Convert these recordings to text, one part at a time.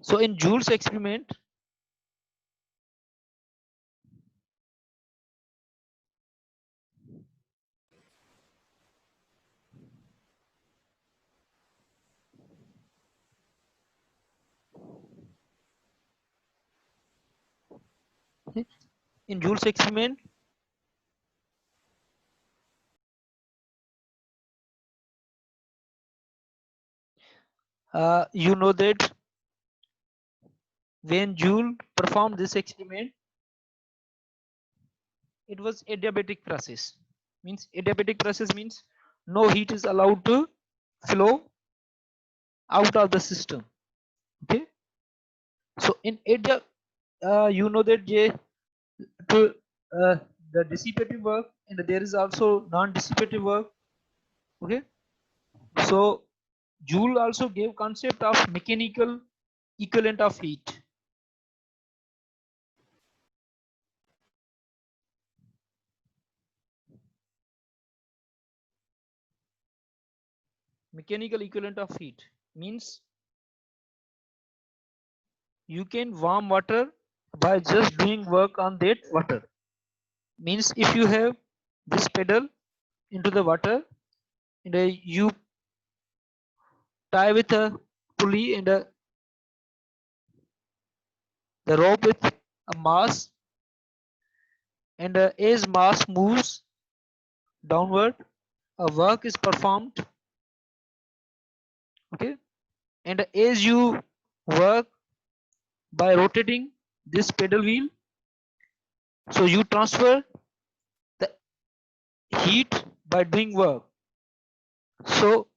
So in Joule's experiment, in Joule's experiment, you know that when Joule performed this experiment, it was adiabatic process. Means adiabatic process means no heat is allowed to flow out of the system. Okay. So in adia, you know that to the dissipative work and there is also non-dissipative work. Okay. So Joule also gave concept of mechanical equivalent of heat. Mechanical equivalent of heat means you can warm water by just doing work on that water. Means if you have this pedal into the water and you tie with a pulley and the rope with a mass, and as mass moves downward, a work is performed. Okay. And as you work by rotating this pedal wheel, so you transfer the heat by doing work. So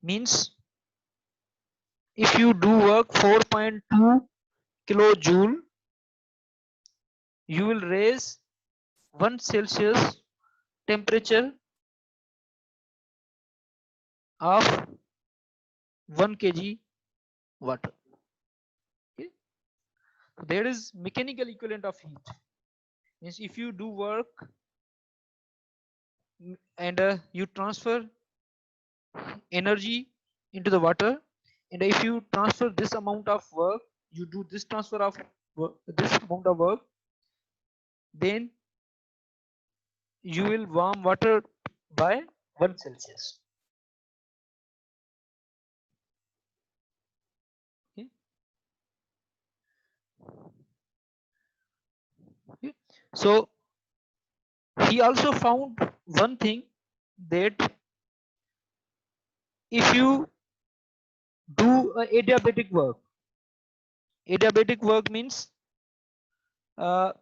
means if you do work 4.2 kilojoule, you will raise 1 Celsius temperature of 1 kg water. Okay. So there is mechanical equivalent of heat. Means if you do work and you transfer energy into the water, and if you transfer this amount of work, you do this transfer of work, this amount of work, then you will warm water by 1 Celsius. Okay. Okay. So he also found one thing, that if you do adiabatic work, adiabatic work uh,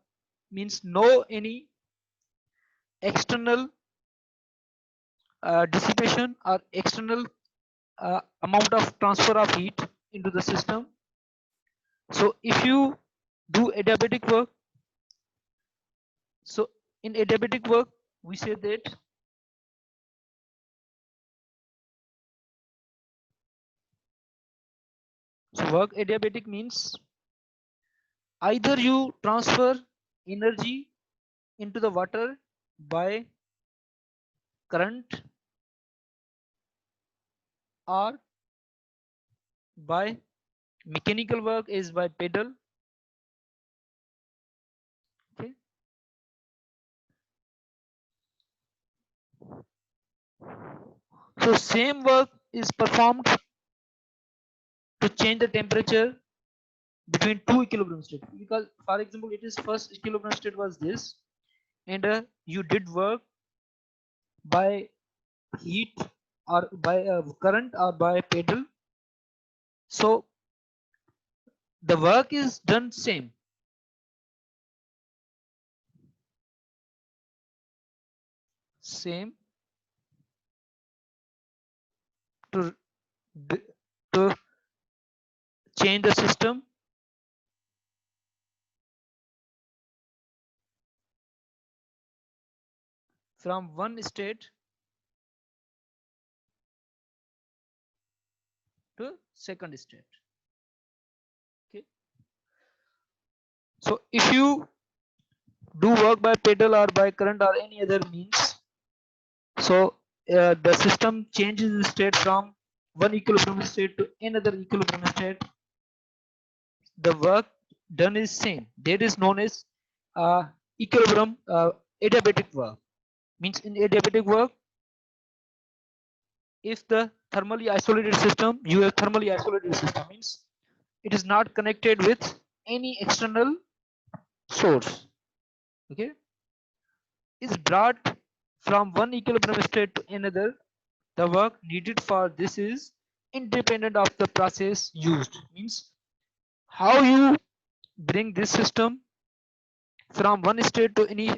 means no any external dissipation or external amount of transfer of heat into the system. So if you do adiabatic work, so in adiabatic work we say that so work adiabatic means either you transfer energy into the water by current or by mechanical work is by pedal. Okay. So same work is performed to change the temperature between two equilibrium states, because for example it is first equilibrium state was this, and you did work by heat or by current or by pedal, so the work is done same to to change the system from one state to second state. Okay. So if you do work by pedal or by current or any other means, so the system changes the state from one equilibrium state to another equilibrium state, the work done is same. That is known as equilibrium adiabatic work. Means in adiabatic work, if the thermally isolated system, you have thermally isolated system means it is not connected with any external source. Okay, is brought from one equilibrium state to another. The work needed for this is independent of the process used. Means how you bring this system from one state to any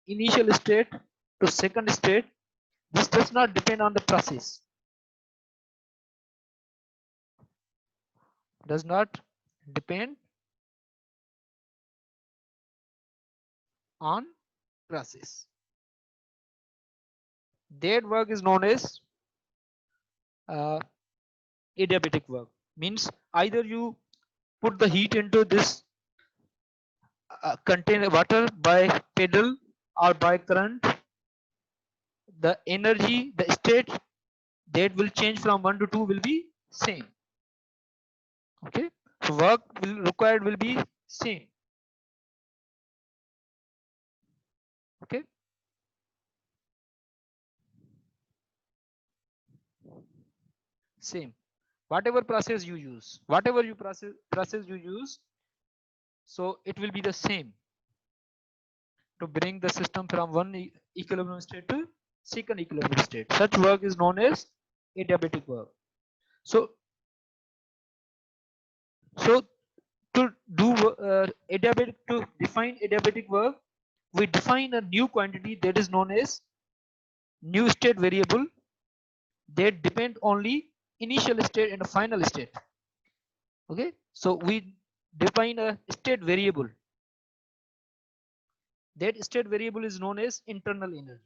initial state to second state, this does not depend on the process, does not depend on process. That work is known as uh, adiabatic work. Means either you put the heat into this container water by pedal or by current, the energy, the state that will change from 1 to 2 will be same. Okay, so work will required will be same. Okay, same. Whatever process you use, whatever you process you use, so it will be the same to bring the system from one equilibrium state to second equilibrium state. Such work is known as adiabatic work. So so to do adiabatic, to define adiabatic work, we define a new quantity that is known as new state variable that depend only initial state and final state. Okay, so we define a state variable. That state variable is known as internal energy.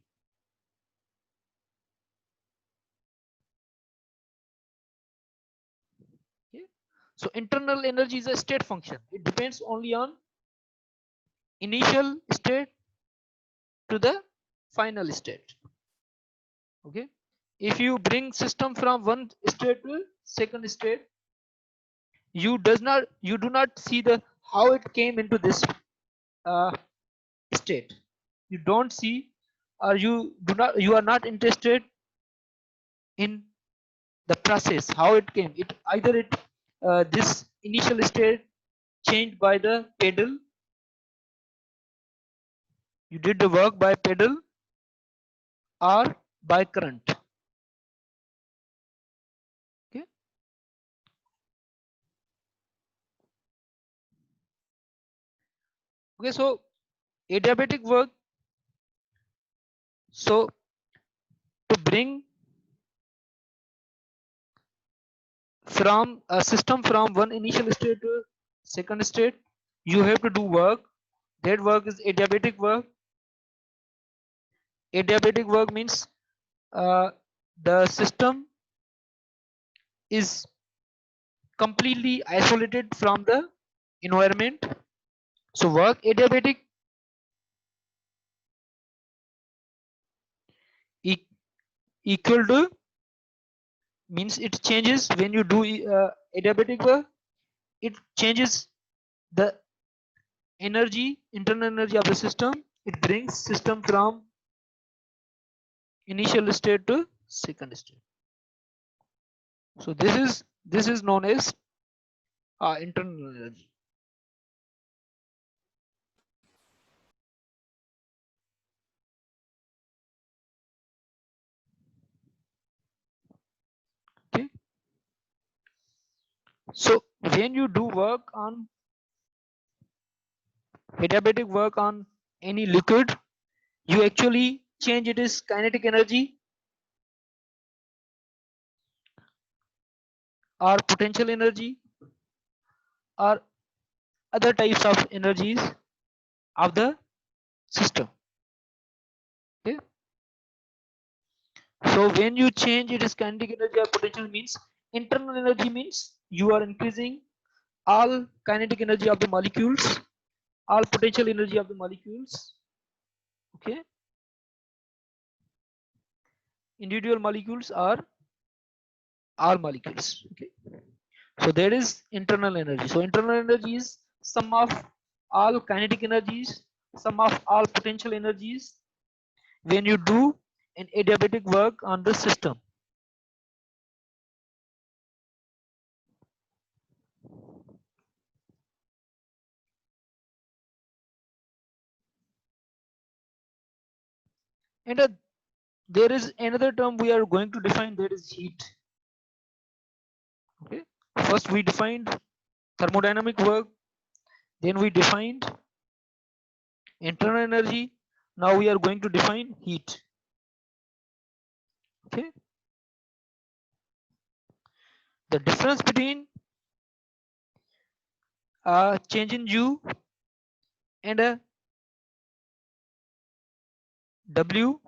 Okay, so internal energy is a state function. It depends only on initial state to the final state. Okay, if you bring system from one state to second state, you do not see the how it came into this uh, state. You don't see, or you are not interested in the process how it came. It either it this initial state changed by the pedal, you did the work by pedal or by current. Okay, okay, so adiabatic work, so to bring from a system from one initial state to second state, you have to do work. That work is adiabatic work. Adiabatic work means the system is completely isolated from the environment. So work adiabatic e- equal to, means it changes when you do adiabatic work, it changes the energy, internal energy of the system. It brings system from initial state to second state. So this is known as internal energy. Okay, so when you do work on adiabatic work on any liquid, you actually change its kinetic energy or potential energy or other types of energies of the system. Okay, so when you change its kinetic energy or potential, means internal energy means you are increasing all kinetic energy of the molecules, all potential energy of the molecules. Okay, individual molecules are all molecules. Okay. So there is internal energy. So internal energy is sum of all kinetic energies, sum of all potential energies when you do an adiabatic work on the system. And there is another term we are going to define, that is heat. Okay. First we defined thermodynamic work, then we defined internal energy. Now we are going to define heat. Okay. The difference between change in U and a W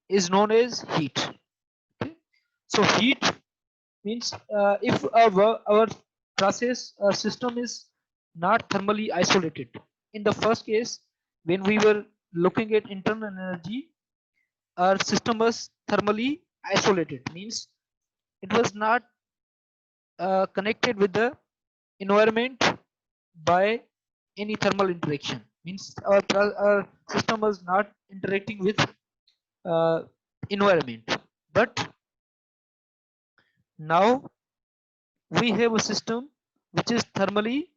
is known as heat. Okay. So heat means if our process or system is not thermally isolated. In the first case, when we were looking at internal energy, our system was thermally isolated, means it was not connected with the environment by any thermal interaction, means our system was not interacting with uh, environment. But now we have a system which is thermally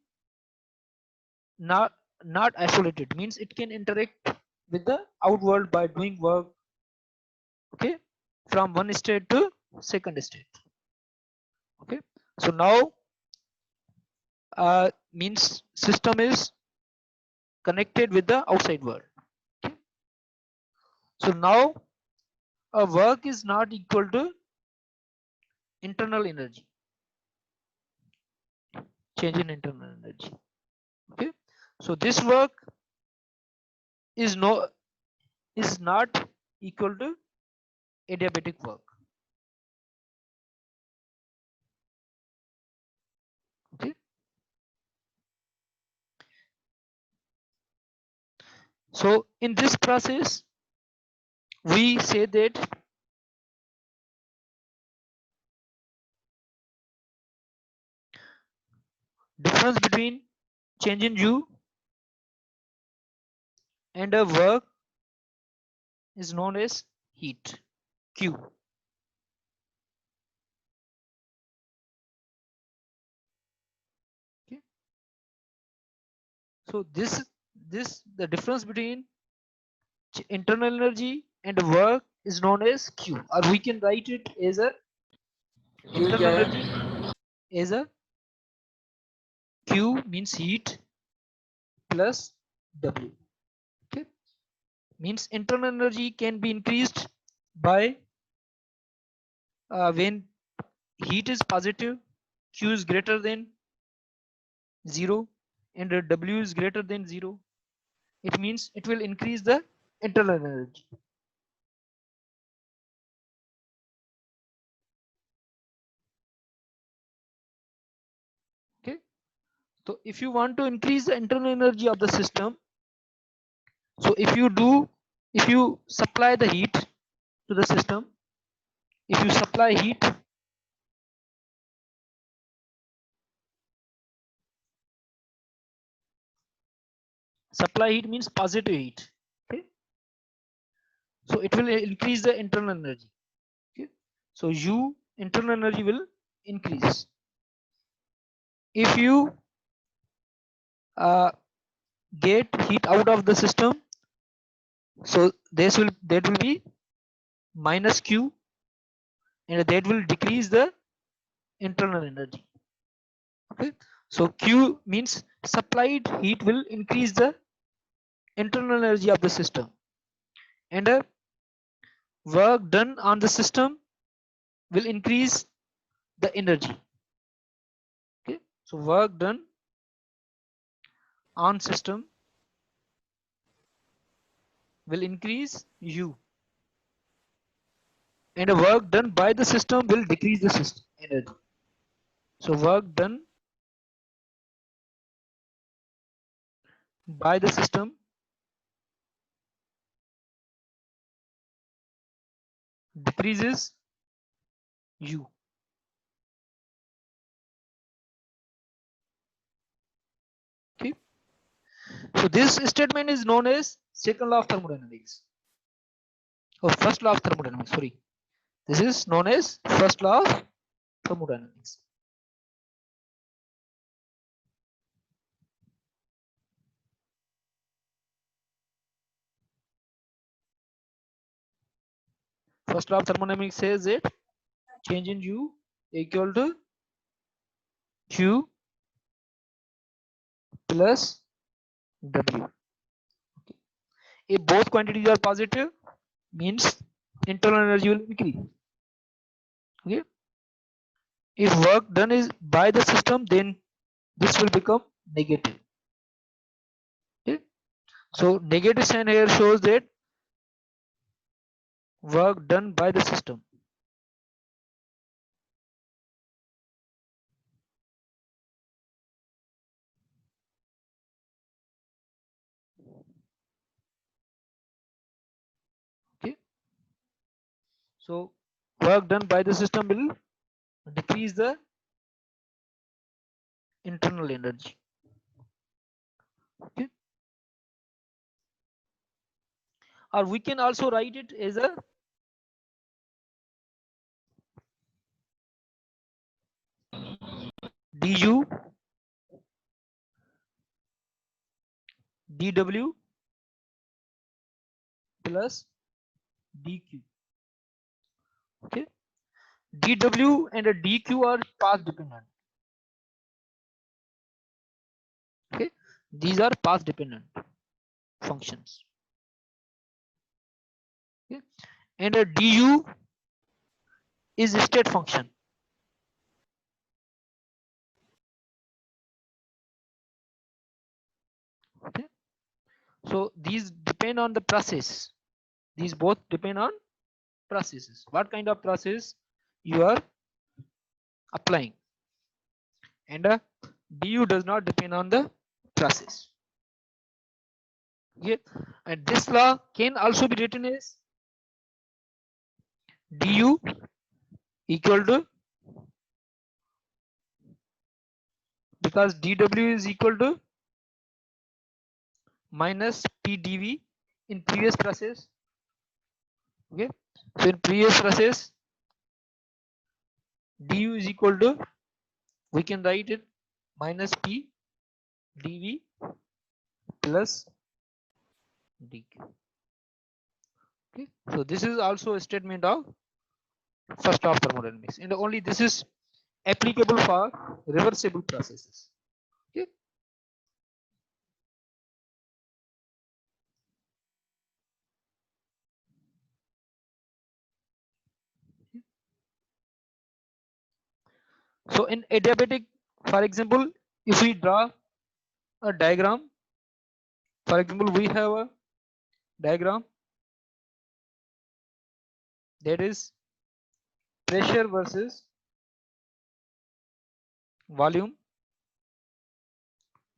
not not isolated, means it can interact with the outworld by doing work. Okay. From one state to second state. Okay. So now means system is connected with the outside world. Okay. So now a work is not equal to internal energy, change in internal energy. Okay. So this work is not equal to adiabatic work. Okay. So in this process we say that difference between change in U and a work is known as heat, Q. Okay. So this the difference between internal energy and work is known as Q, or we can write it as a ये internal क्या है? energy as a Q means heat plus W. Okay. Means internal energy can be increased by when heat is positive, Q is greater than 0 and W is greater than 0. It means it will increase the internal energy. Okay. So if you want to increase the internal energy of the system, so if you supply the heat to the system, if you supply heat, supply heat means positive heat. Okay. So it will increase the internal energy. Okay. So U internal energy will increase. If you get heat out of the system, so that will be minus Q, and that will decrease the internal energy. Okay. So Q means supplied heat will increase the internal energy of the system, and work done on the system will increase the energy. Okay. So work done on system will increase U, and the work done by the system will decrease the system energy. So work done by the system decreases U. So this statement is known as second law of thermodynamics. Or first law of thermodynamics, sorry. This is known as first law of thermodynamics. First law of thermodynamics says that change in U equal to Q plus W. Okay. If both quantities are positive, means internal energy will increase. Okay. If work done is by the system, then this will become negative. Okay. So negative sign here shows that work done by the system. Okay. So work done by the system will decrease the internal energy. Okay. Or we can also write it as a du dw plus dq. Okay. dw and a dq are path dependent. Okay. These are path dependent functions. Okay. And a du is a state function. Okay. So these depend on the process. These both depend on processes. What kind of process you are applying? And a du does not depend on the process. Okay. And this law can also be written as du equal to, because dw is equal to minus pdv in previous process. Okay. So in previous process, du is equal to, we can write it minus p dv plus dq. Okay. So this is also a statement of first law of thermodynamics, and only this is applicable for reversible processes. Okay. So in adiabatic, for example, if we draw a diagram, for example, we have a diagram that is pressure versus volume.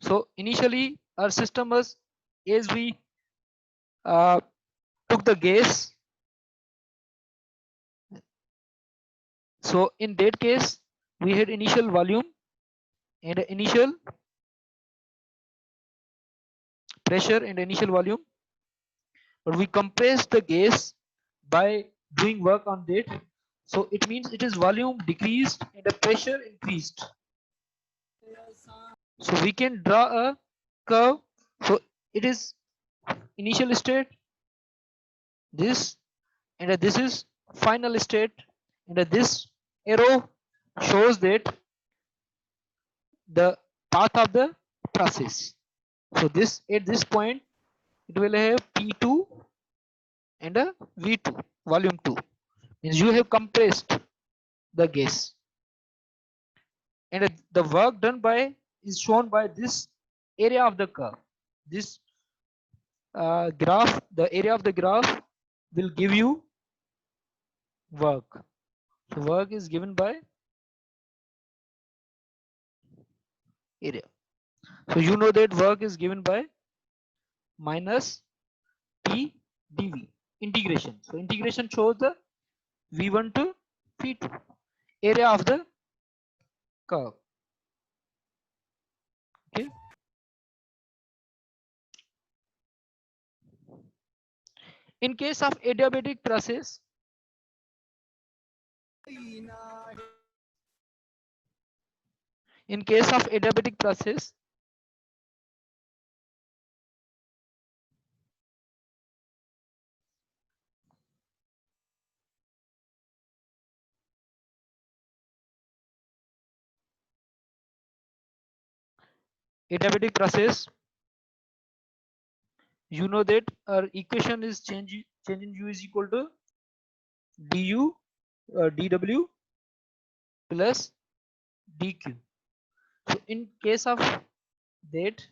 So initially our system was, as we took the gas, so in that case we had initial volume and initial pressure and initial volume, but we compressed the gas by doing work on that. So it means it is volume decreased and the pressure increased. So we can draw a curve. So it is initial state, this, and this is final state, and this arrow shows that the path of the process. So this, at this point, it will have P2 and a V2, volume 2. Means you have compressed the gas. And the work done by is shown by this area of the curve. This graph, the area of the graph will give you work. So work is given by area. So you know that work is given by minus P dV integration. So integration shows the V1 to V2 area of the curve. Okay. In case of adiabatic process, in case of adiabatic process, adiabatic process, you know that our equation is change in u is equal to du dw plus dq. So in case of that,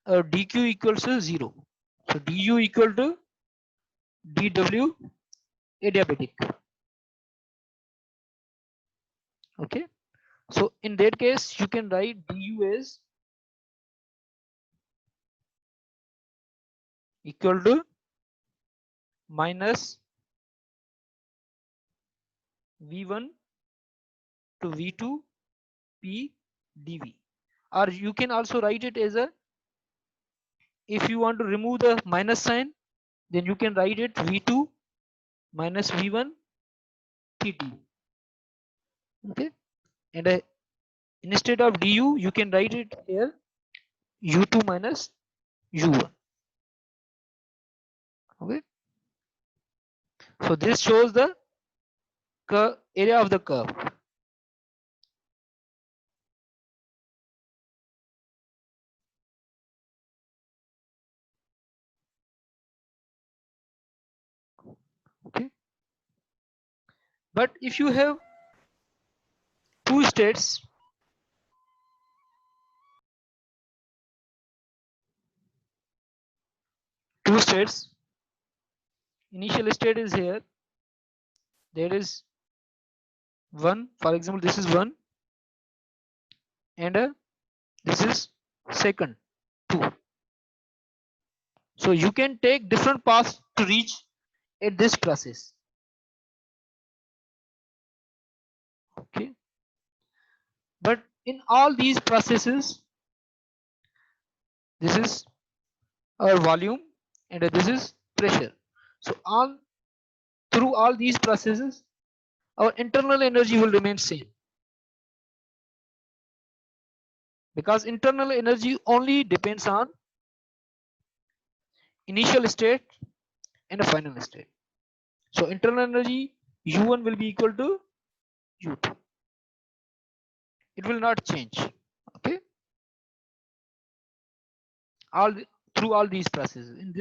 dq equals to 0. So du equal to dw adiabatic. Okay. So in that case, you can write du as equal to minus v1 to v2 p dv, or you can also write it as a, if you want to remove the minus sign, then you can write it v2 minus v1 pt. Okay. And instead of du, you can write it here u2 minus u1. Okay. So this shows the curve, area of the curve. Okay. But if you have two states, initial state is here, there is one, for example this is one, and this is second 2. So you can take different paths to reach at this process. Okay. But in all these processes, this is our volume and this is pressure. So all through all these processes, our internal energy will remain same, because internal energy only depends on initial state and a final state. So internal energy u1 will be equal to u2. It will not change. Okay. Through all these processes, in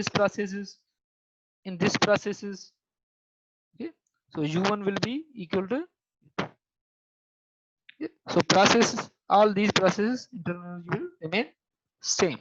this processes, okay. So u1 will be equal to, okay. So all these processes internal energy will remain same.